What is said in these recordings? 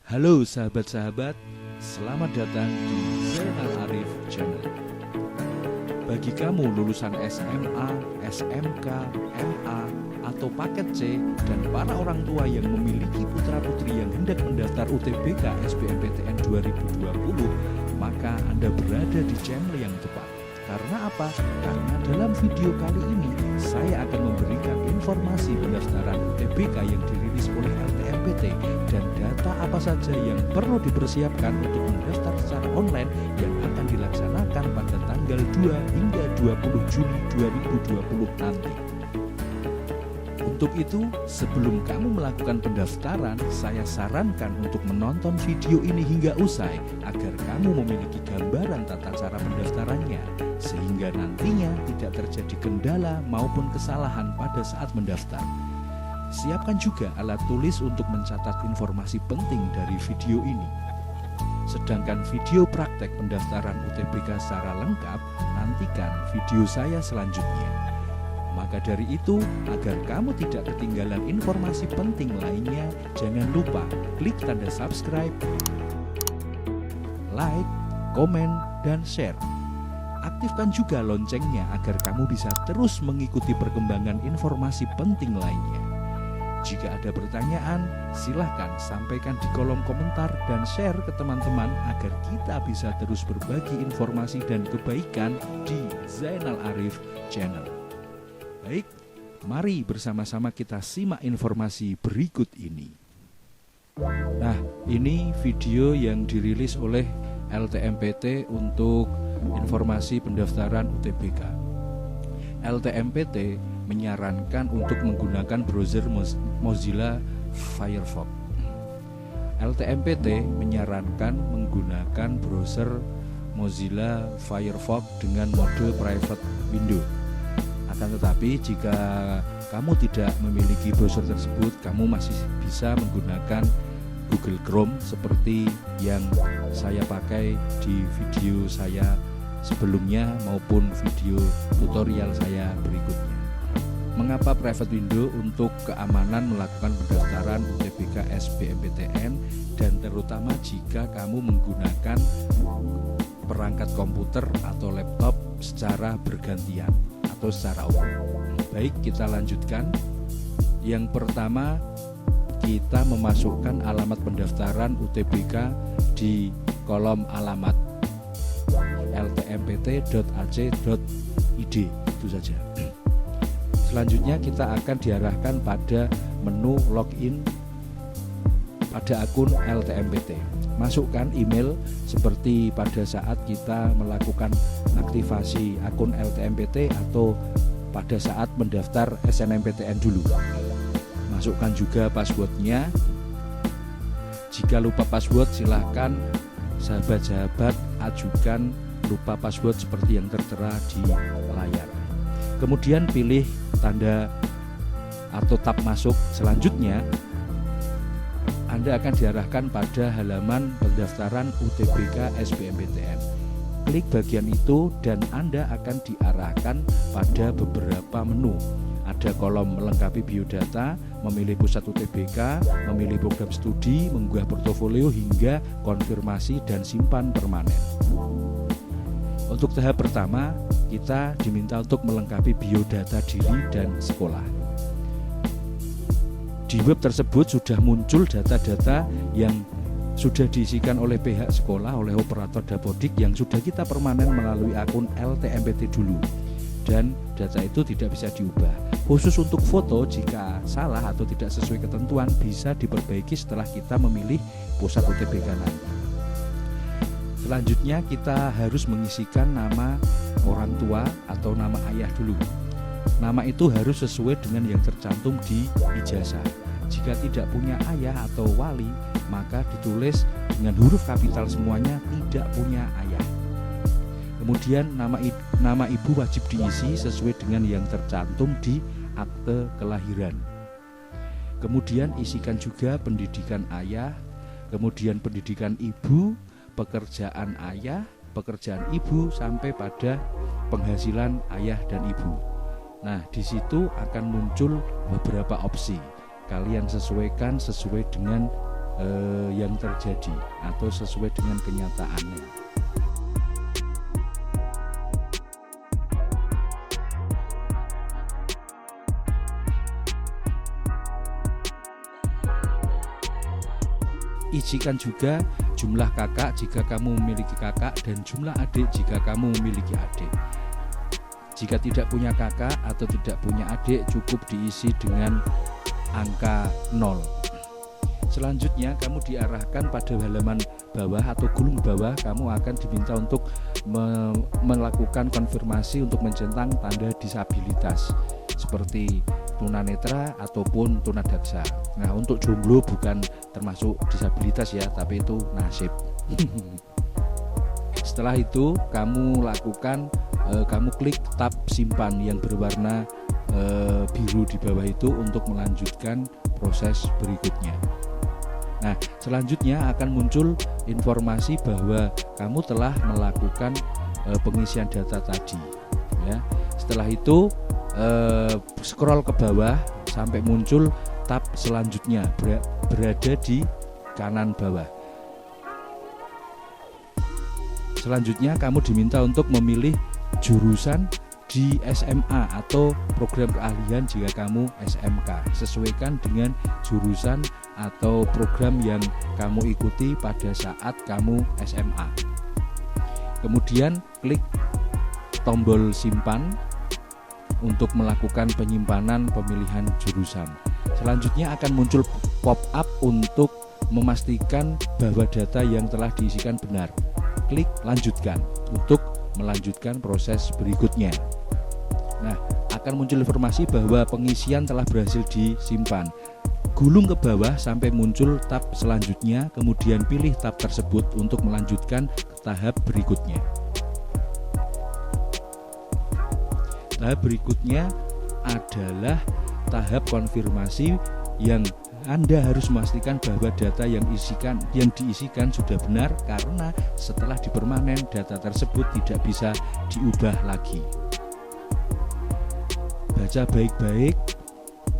Halo sahabat-sahabat, selamat datang di Zainal Arif Channel. Bagi kamu lulusan SMA, SMK, MA, atau paket C, dan para orang tua yang memiliki putra-putri yang hendak mendaftar UTBK SBMPTN 2020, maka Anda berada di channel yang tepat. Karena apa? Karena dalam video kali ini saya akan memberikan informasi pendaftaran UTBK yang dirilis oleh LTMPT dan data apa saja yang perlu dipersiapkan untuk mendaftar secara online yang akan dilaksanakan pada tanggal 2 hingga 20 Juni 2020 nanti. Untuk itu, sebelum kamu melakukan pendaftaran, saya sarankan untuk menonton video ini hingga usai agar kamu memiliki gambaran tata cara pendaftarannya, sehingga nantinya tidak terjadi kendala maupun kesalahan pada saat mendaftar. Siapkan juga alat tulis untuk mencatat informasi penting dari video ini. Sedangkan video praktek pendaftaran UTBK secara lengkap, nantikan video saya selanjutnya. Maka dari itu, agar kamu tidak ketinggalan informasi penting lainnya, jangan lupa klik tanda subscribe, like, komen, dan share. Aktifkan juga loncengnya agar kamu bisa terus mengikuti perkembangan informasi penting lainnya. Jika ada pertanyaan, silahkan sampaikan di kolom komentar dan share ke teman-teman agar kita bisa terus berbagi informasi dan kebaikan di Zainal Arif Channel. Baik, mari bersama-sama kita simak informasi berikut ini. Nah, ini video yang dirilis oleh LTMPT untuk informasi pendaftaran UTBK. LTMPT menyarankan untuk menggunakan browser Mozilla Firefox. LTMPT menyarankan menggunakan browser Mozilla Firefox dengan mode private window. Akan tetapi jika kamu tidak memiliki browser tersebut, kamu masih bisa menggunakan Google Chrome seperti yang saya pakai di video saya sebelumnya maupun video tutorial saya berikutnya. Mengapa private window? Untuk keamanan melakukan pendaftaran UTBK SBMPTN dan terutama jika kamu menggunakan perangkat komputer atau laptop secara bergantian atau secara umum. Baik, kita lanjutkan. Yang pertama, kita memasukkan alamat pendaftaran UTBK di kolom alamat ltmpt.ac.id, itu saja. Selanjutnya kita akan diarahkan pada menu login pada akun LTMPT. Masukkan email seperti pada saat kita melakukan aktivasi akun LTMPT atau pada saat mendaftar SNMPTN dulu. Masukkan juga passwordnya. Jika lupa password, silahkan sahabat-sahabat ajukan lupa password seperti yang tertera di layar. Kemudian pilih tanda atau tab masuk. Selanjutnya Anda akan diarahkan pada halaman pendaftaran UTBK SBMPTN. Klik bagian itu dan Anda akan diarahkan pada beberapa menu. Ada kolom melengkapi biodata, memilih pusat UTBK, memilih program studi, mengunggah portofolio hingga konfirmasi dan simpan permanen. Untuk tahap pertama, kita diminta untuk melengkapi biodata diri dan sekolah. Di web tersebut sudah muncul data-data yang sudah diisikan oleh pihak sekolah, oleh operator dapodik yang sudah kita permanen melalui akun LTMPT dulu. Dan data itu tidak bisa diubah. Khusus untuk foto, jika salah atau tidak sesuai ketentuan bisa diperbaiki setelah kita memilih pusat UTBK nanti. Selanjutnya kita harus mengisikan nama orang tua atau nama ayah dulu. Nama itu harus sesuai dengan yang tercantum di ijazah. Jika tidak punya ayah atau wali, maka ditulis dengan huruf kapital semuanya tidak punya ayah. Kemudian nama ibu wajib diisi sesuai dengan yang tercantum di akte kelahiran. Kemudian isikan juga pendidikan ayah, kemudian pendidikan ibu, pekerjaan ayah, pekerjaan ibu sampai pada penghasilan ayah dan ibu. Nah, di situ akan muncul beberapa opsi. Kalian sesuaikan sesuai dengan yang terjadi atau sesuai dengan kenyataannya. Isikan juga jumlah kakak jika kamu memiliki kakak dan jumlah adik jika kamu memiliki adik. Jika tidak punya kakak atau tidak punya adik, cukup diisi dengan angka 0. Selanjutnya kamu diarahkan pada halaman bawah atau gulung bawah. Kamu akan diminta untuk melakukan konfirmasi untuk mencentang tanda disabilitas seperti tunanetra ataupun tunadaksa. Nah, untuk jomblo bukan termasuk disabilitas ya, tapi itu nasib. Setelah itu kamu lakukan kamu klik tab simpan yang berwarna biru di bawah itu untuk melanjutkan proses berikutnya. Nah, selanjutnya akan muncul informasi bahwa kamu telah melakukan pengisian data tadi ya. Setelah itu scroll ke bawah sampai muncul tab selanjutnya berada di kanan bawah. Selanjutnya kamu diminta untuk memilih jurusan di SMA atau program keahlian jika kamu SMK. Sesuaikan dengan jurusan atau program yang kamu ikuti pada saat kamu SMA. Kemudian klik tombol simpan untuk melakukan penyimpanan pemilihan jurusan. Selanjutnya akan muncul pop-up untuk memastikan bahwa data yang telah diisikan benar. Klik lanjutkan untuk melanjutkan proses berikutnya. Nah, akan muncul informasi bahwa pengisian telah berhasil disimpan. Gulung ke bawah sampai muncul tab selanjutnya, kemudian pilih tab tersebut untuk melanjutkan ke tahap berikutnya. Tahap berikutnya adalah tahap konfirmasi yang Anda harus memastikan bahwa data yang diisikan sudah benar, karena setelah dipermanen data tersebut tidak bisa diubah lagi. Baca baik-baik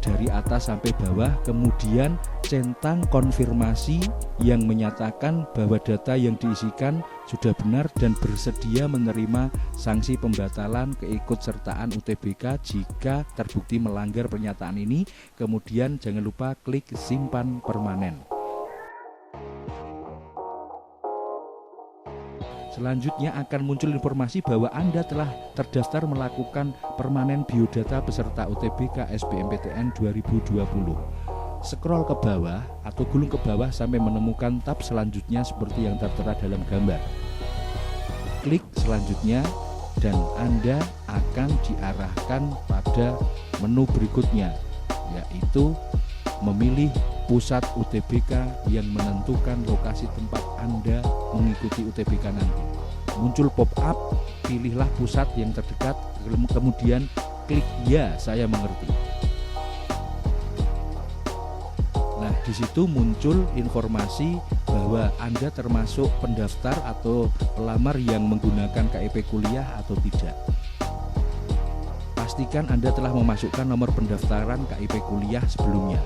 dari atas sampai bawah, kemudian centang konfirmasi yang menyatakan bahwa data yang diisikan sudah benar dan bersedia menerima sanksi pembatalan keikutsertaan UTBK jika terbukti melanggar pernyataan ini. Kemudian jangan lupa klik simpan permanen. Selanjutnya akan muncul informasi bahwa Anda telah terdaftar melakukan permanen biodata peserta UTBK SBMPTN 2020. Scroll ke bawah atau gulung ke bawah sampai menemukan tab selanjutnya seperti yang tertera dalam gambar. Klik selanjutnya dan Anda akan diarahkan pada menu berikutnya, yaitu memilih pusat UTBK yang menentukan lokasi tempat Anda mengikuti UTBK nanti. Muncul pop-up, pilihlah pusat yang terdekat, kemudian klik ya, saya mengerti. Nah, di situ muncul informasi bahwa Anda termasuk pendaftar atau pelamar yang menggunakan KIP kuliah atau tidak. Pastikan Anda telah memasukkan nomor pendaftaran KIP kuliah sebelumnya.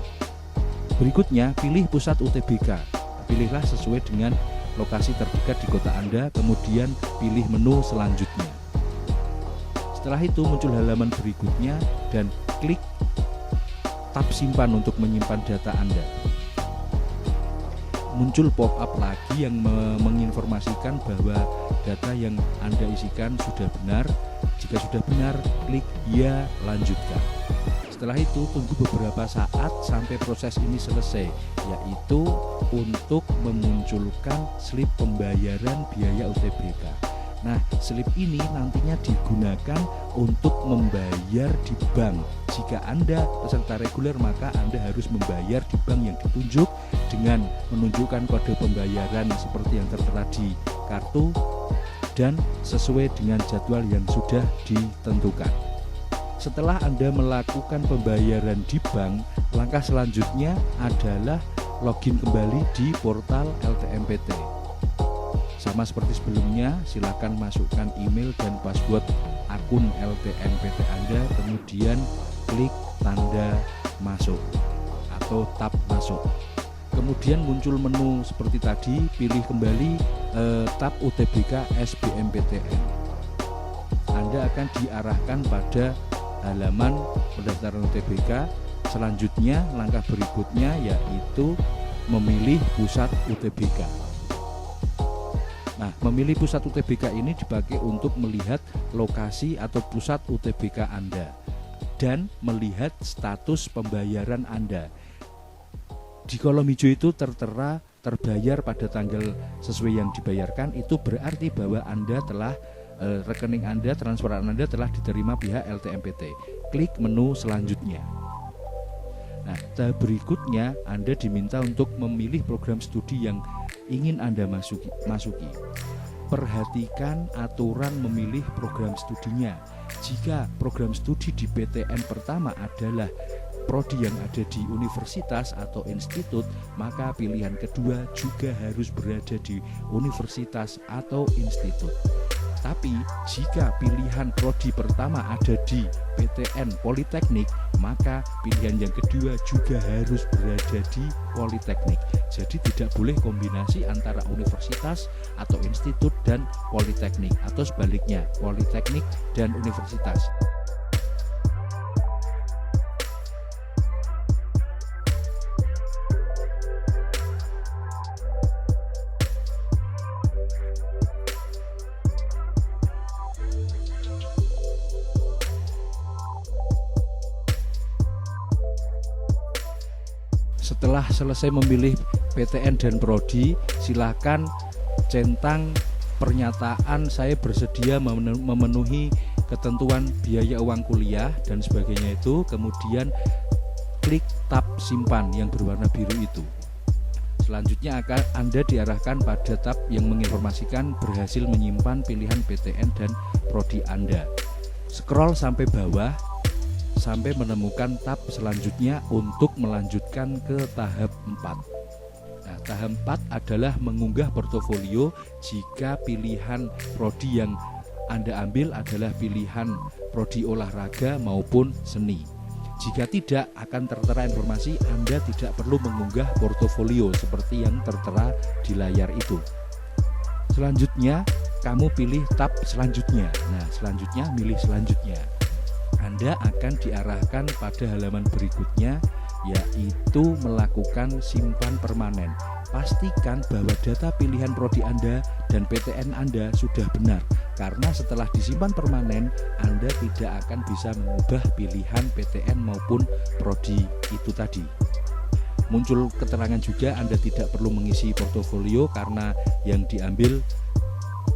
Berikutnya, pilih pusat UTBK. Pilihlah sesuai dengan lokasi terdekat di kota Anda, kemudian pilih menu selanjutnya. Setelah itu muncul halaman berikutnya dan klik tab simpan untuk menyimpan data Anda. Muncul pop-up lagi yang menginformasikan bahwa data yang Anda isikan sudah benar. Jika sudah benar, klik ya, lanjutkan. Setelah itu tunggu beberapa saat sampai proses ini selesai, yaitu untuk memunculkan slip pembayaran biaya UTBK. Nah, slip ini nantinya digunakan untuk membayar di bank. Jika Anda peserta reguler, maka Anda harus membayar di bank yang ditunjuk dengan menunjukkan kode pembayaran seperti yang tertera di kartu dan sesuai dengan jadwal yang sudah ditentukan. Setelah Anda melakukan pembayaran di bank, langkah selanjutnya adalah login kembali di portal LTMPT. Sama seperti sebelumnya, silakan masukkan email dan password akun LTMPT Anda, kemudian klik tanda masuk atau tab masuk. Kemudian muncul menu seperti tadi, pilih kembali tab UTBK SBMPTN. Anda akan diarahkan pada halaman pendaftaran UTBK. Selanjutnya, langkah berikutnya yaitu memilih pusat UTBK. Nah, memilih pusat UTBK ini dipakai untuk melihat lokasi atau pusat UTBK Anda dan melihat status pembayaran Anda. Di kolom hijau itu tertera terbayar pada tanggal sesuai yang dibayarkan, itu berarti bahwa Anda telah rekening Anda, transferan Anda telah diterima pihak LTMPT. Klik menu selanjutnya. Nah, tahap berikutnya Anda diminta untuk memilih program studi yang ingin Anda masuki. Perhatikan aturan memilih program studinya. Jika program studi di PTN pertama adalah prodi yang ada di universitas atau institut, maka pilihan kedua juga harus berada di universitas atau institut. Tapi jika pilihan prodi pertama ada di PTN Politeknik, maka pilihan yang kedua juga harus berada di Politeknik. Jadi tidak boleh kombinasi antara universitas atau institut dan Politeknik, atau sebaliknya Politeknik dan universitas. Setelah selesai memilih PTN dan prodi, silakan centang pernyataan saya bersedia memenuhi ketentuan biaya uang kuliah dan sebagainya itu, kemudian klik tab simpan yang berwarna biru itu. Selanjutnya akan Anda diarahkan pada tab yang menginformasikan berhasil menyimpan pilihan PTN dan prodi Anda. Scroll sampai bawah sampai menemukan tab selanjutnya untuk melanjutkan ke tahap 4. Nah, tahap 4 adalah mengunggah portofolio jika pilihan prodi yang Anda ambil adalah pilihan prodi olahraga maupun seni. Jika tidak, akan tertera informasi Anda tidak perlu mengunggah portofolio seperti yang tertera di layar itu. Selanjutnya, kamu pilih tab selanjutnya. Nah, selanjutnya milih selanjutnya. Anda akan diarahkan pada halaman berikutnya, yaitu melakukan simpan permanen. Pastikan bahwa data pilihan prodi Anda dan PTN Anda sudah benar, karena setelah disimpan permanen, Anda tidak akan bisa mengubah pilihan PTN maupun prodi itu tadi. Muncul keterangan juga Anda tidak perlu mengisi portofolio karena yang diambil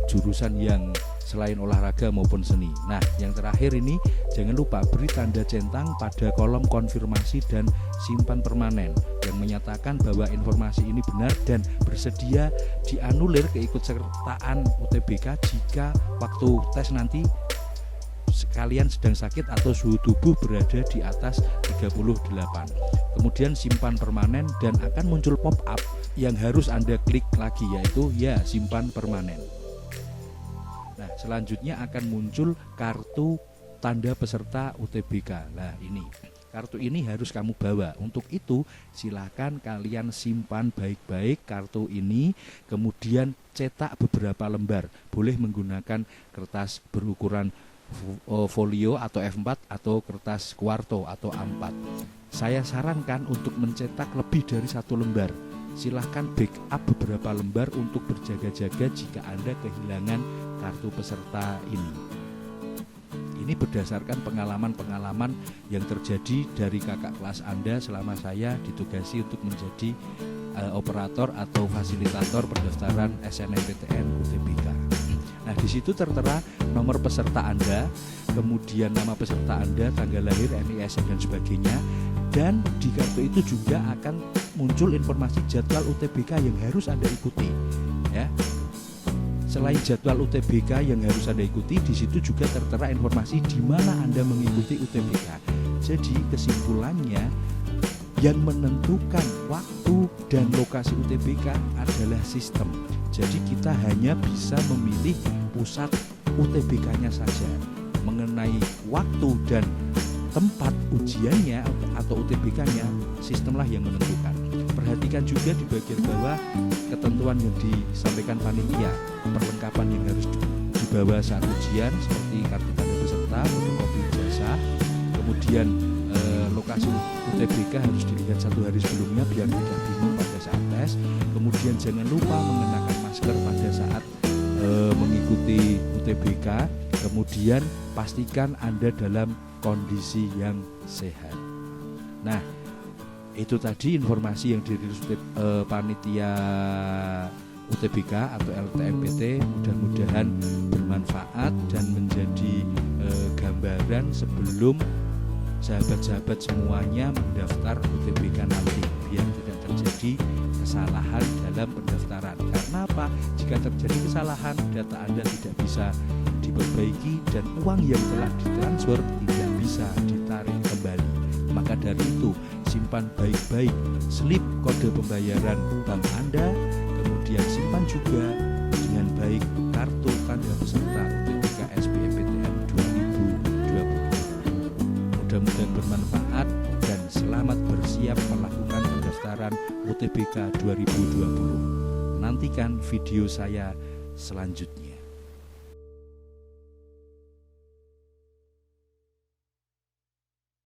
jurusan yang selain olahraga maupun seni. Nah, yang terakhir ini jangan lupa beri tanda centang pada kolom konfirmasi dan simpan permanen yang menyatakan bahwa informasi ini benar dan bersedia dianulir keikutsertaan UTBK jika waktu tes nanti kalian sedang sakit atau suhu tubuh berada di atas 38. Kemudian simpan permanen dan akan muncul pop-up yang harus Anda klik lagi, yaitu simpan permanen. Nah, selanjutnya akan muncul kartu tanda peserta UTBK. Nah, ini kartu ini harus kamu bawa. Untuk itu silakan kalian simpan baik-baik kartu ini, kemudian cetak beberapa lembar. Boleh menggunakan kertas berukuran folio atau F4 atau kertas kuarto atau A4. Saya sarankan untuk mencetak lebih dari 1 lembar. Silahkan backup beberapa lembar untuk berjaga-jaga jika Anda kehilangan kartu peserta ini. Ini berdasarkan pengalaman-pengalaman yang terjadi dari kakak kelas Anda selama saya ditugasi untuk menjadi operator atau fasilitator pendaftaran SNMPTN UTBK. Nah, di situ tertera nomor peserta Anda, kemudian nama peserta Anda, tanggal lahir, NISN dan sebagainya. Dan di kartu itu juga akan muncul informasi jadwal UTBK yang harus Anda ikuti, ya. Selain jadwal UTBK yang harus Anda ikuti, di situ juga tertera informasi di mana Anda mengikuti UTBK. Jadi kesimpulannya, yang menentukan waktu dan lokasi UTBK adalah sistem. Jadi kita hanya bisa memilih pusat UTBK-nya saja. Mengenai waktu dan tempat ujiannya atau UTBK-nya, sistemlah yang menentukan. Perhatikan juga di bagian bawah ketentuan yang disampaikan panitia, perlengkapan yang harus dibawa saat ujian seperti kartu tanda peserta, fotokopi ijazah, kemudian lokasi UTBK harus dilihat 1 hari sebelumnya biar tidak bingung pada saat tes. Kemudian jangan lupa mengenakan masker pada saat mengikuti UTBK. Kemudian pastikan Anda dalam kondisi yang sehat. Nah, itu tadi informasi yang dirilis panitia UTBK atau LTMPT. Mudah-mudahan bermanfaat dan menjadi gambaran sebelum sahabat-sahabat semuanya mendaftar UTBK nanti, biar tidak terjadi kesalahan dalam pendaftaran. Karena apa? Jika terjadi kesalahan, data Anda tidak bisa diperbaiki dan uang yang telah ditransfer tidak bisa ditarik kembali. Maka dari itu, simpan baik-baik slip kode pembayaran bank Anda, kemudian simpan juga dengan baik kartu tanda peserta UTBK SBMPTN 2020. Mudah-mudahan bermanfaat dan selamat bersiap melakukan pendaftaran UTBK 2020. Nantikan video saya selanjutnya.